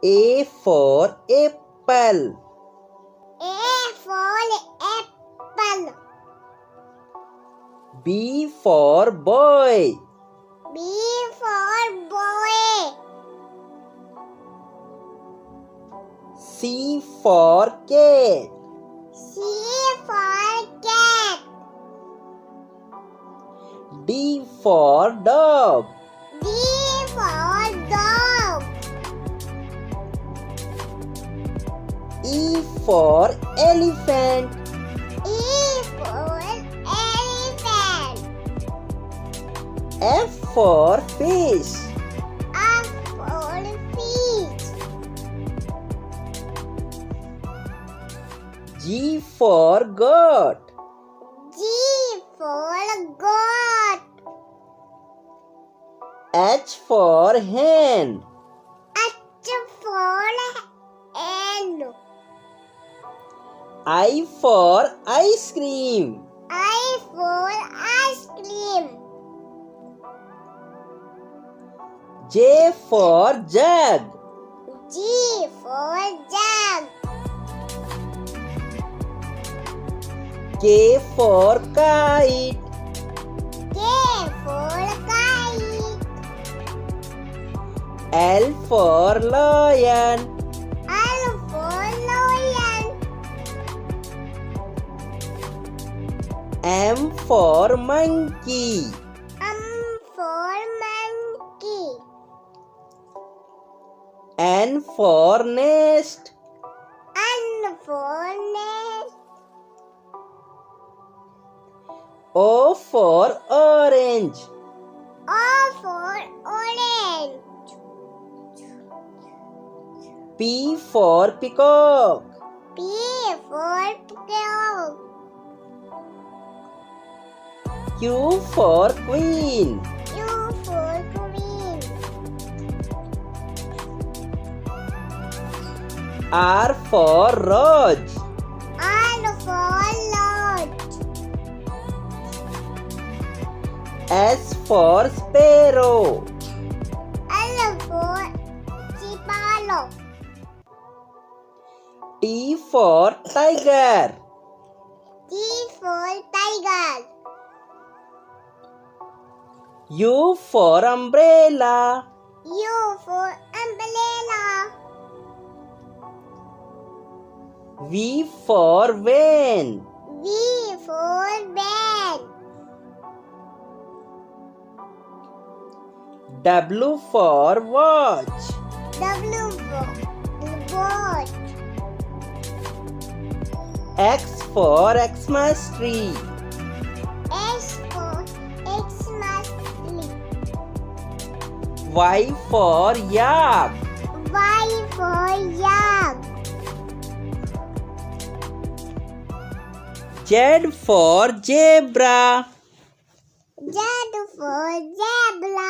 A for apple. A for apple. B for boy. B for boy. C for cat. C for cat. D for dog. D for dog. E for elephant. E for elephant. F for fish. F for fish. G for goat. G for goat. H for hen. H for hen. I for ice cream. I for ice cream. J for jug. G for jug. K for kite. K for kite. L for lion. L for lion. M for monkey. M for monkey. N for nest. N for nest. O for orange. O for orange. P for peacock. P for peacock. Q for queen. Q for queen. R for roach. R for lodge. S for sparrow. L for sparrow. T for tiger. T for tiger. U for umbrella. U for umbrella. V for van. V for van. W for watch. W for watch. X for Xmas tree. X for Xmas tree. Y for yak. Y for yak. Z for zebra. Z for zebra.